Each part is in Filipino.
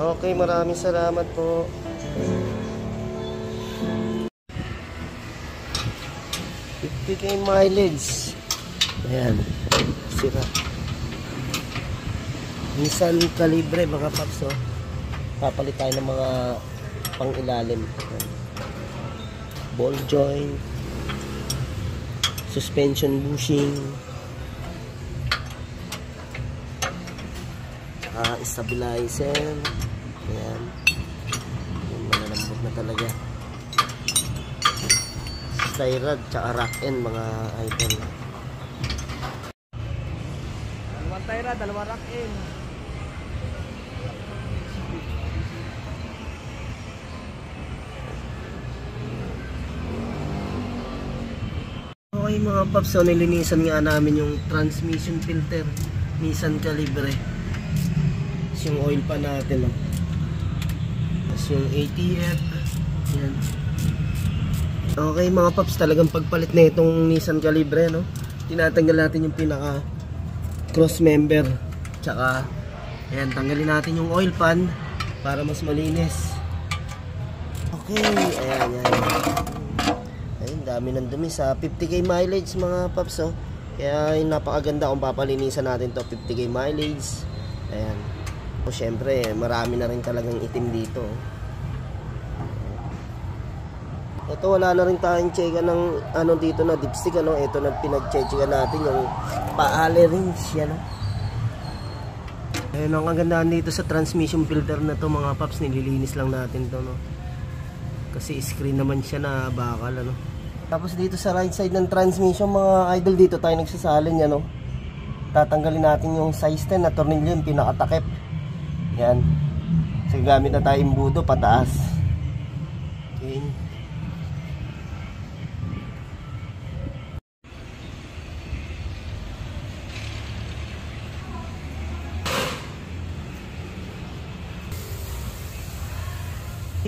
Okay, maraming salamat po. $50K mileage. Ayan, sira. Nissan Calibre mga paps, oh. Papalit tayo ng mga pang-ilalim. Ball joint, suspension bushing, stabilizer. Ayan, malalambot na talaga. Tie rod tsaka rack end mga idol. Dalawang tie rod, dalawang rack end. Okay mga paps, so nilinisan nga namin yung transmission filter Nissan Calibre. Tapos yung oil pa natin, oh. Tapos yung ATF. Yan. Okay mga paps, talagang pagpalit na itong Nissan Calibre, no? Tinatanggal natin yung pinaka cross member. Tsaka ayan, tanggalin natin yung oil pan para mas malinis. Okay, ayan, ayun, dami ng dumi sa 50K mileage mga paps, oh. Kaya napakaganda kung papalinisan natin to 50K mileage. Ayan. O syempre, marami na rin talagang itim dito, oh. Ito, wala na rin tayong checka ng ano dito na dipstick, ano. Ito na pinag-checka natin yung paale rings, yan, oh. Ayun, ang kagandahan dito sa transmission filter na to mga paps, nililinis lang natin to, no. Kasi screen naman siya na bakal, ano. Tapos dito sa right side ng transmission mga idol, dito tayo nagsasalin, yan, no. Tatanggalin natin yung size 10 na tornilyo, yung pinakatakip. Yan. So gamit na tayo imbudo pataas. Okay.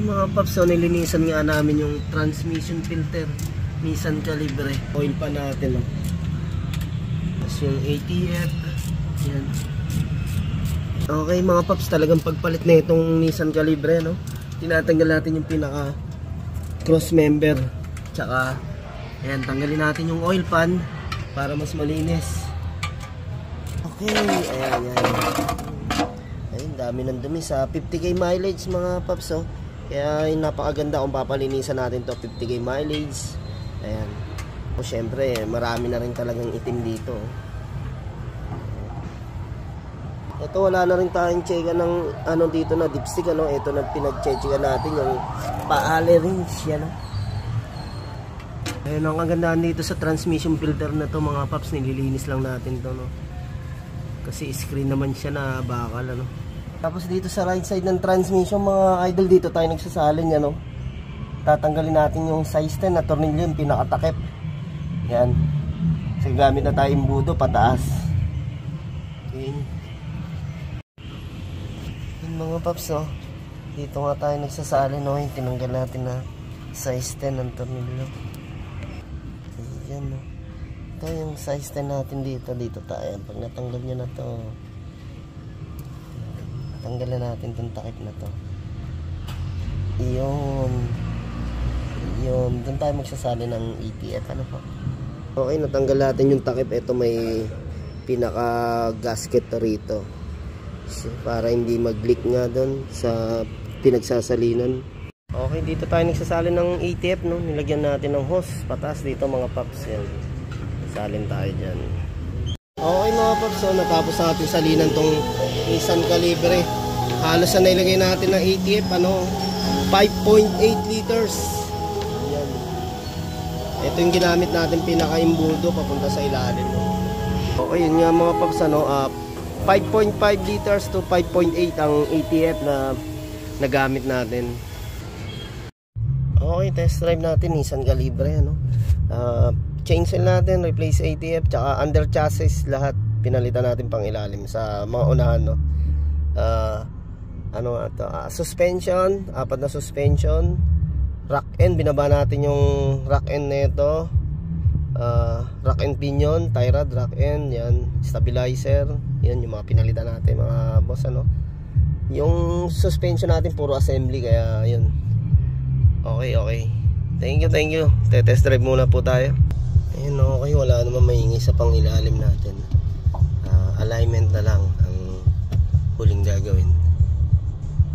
Mga paps, so nilinisan nga namin yung transmission filter Nissan Calibre. Oil pa natin, oh. Tapos yung ATF. Yan. Okay mga paps, talagang pagpalit na itong Nissan Calibre, no? Tinatanggal natin yung pinaka cross member. Tsaka ayan, tanggalin natin yung oil pan para mas malinis. Okay, ayan. Ayun, dami ng dumi sa 50K mileage mga paps, oh. Kaya napakaganda kung papalinisan natin to 50K mileage. Ayan. O syempre, marami na rin talagang itim dito, oh. Ito, wala na rin tayong checka ng ano dito na dipstick, ano. Ito na pinag-checka natin yung paale rings, yan, oh. Ayun, ang kagandahan dito sa transmission filter na to mga paps, nililinis lang natin to, no. Kasi screen naman siya na bakal, ano. Tapos dito sa right side ng transmission mga idol, dito tayo nagsasalin, yan, oh. Tatanggalin natin yung size 10 na tornilyo, yung pinakatakip. Yan. So gamit na tayo imbudo pataas. Okay. Yung mga paps, oh. Dito nga tayo nagsasalin, oh. Yung tinanggal natin na size 10 ng tornilyo. Ayan, oh. Ito yung size 10 natin dito. Dito tayo. Pag natanggal nyo na to, tanggalan natin itong takip na to. Iyon. Doon tayo magsasali ng ETF, ano po. Okay, natanggal natin yung takip. Ito may pinaka gasket rito, so, para hindi mag-leak nga doon sa pinagsasalinan. Okay, dito tayo nagsasali ng ETF, no. Nilagyan natin ng hose pataas dito mga paps, yan. Salin tayo dyan. Okay mga paps, so natapos natin salinan tong Nissan Calibre. Halos na nilagay natin ng ATF, ano, 5.8 liters. Ayan. Ito yung ginamit natin pinaka-imbudo papunta sa ilalim, no? Okay, yun nga mga paps, ano, 5.5 liters to 5.8 ang ATF na nagamit natin. Okay, test drive natin Nissan Calibre, ano. Change seal natin, replace ATF, tsaka under chassis lahat pinalitan natin pang ilalim sa mga unahan, no. Ano ito, suspension, 4 na suspension, rack end, binaba natin yung rack end nito, rack and pinion, tie rod, rack end, yan, stabilizer, yan yung mga pinalitan natin mga boss, ano. Yung suspension natin puro assembly, kaya yun. Okay. Thank you. Test drive muna po tayo. Ayun, okay, wala naman maingay sa pangilalim natin. Alignment na lang ang huling gagawin.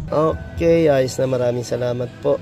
Okay, ayos na, maraming salamat po.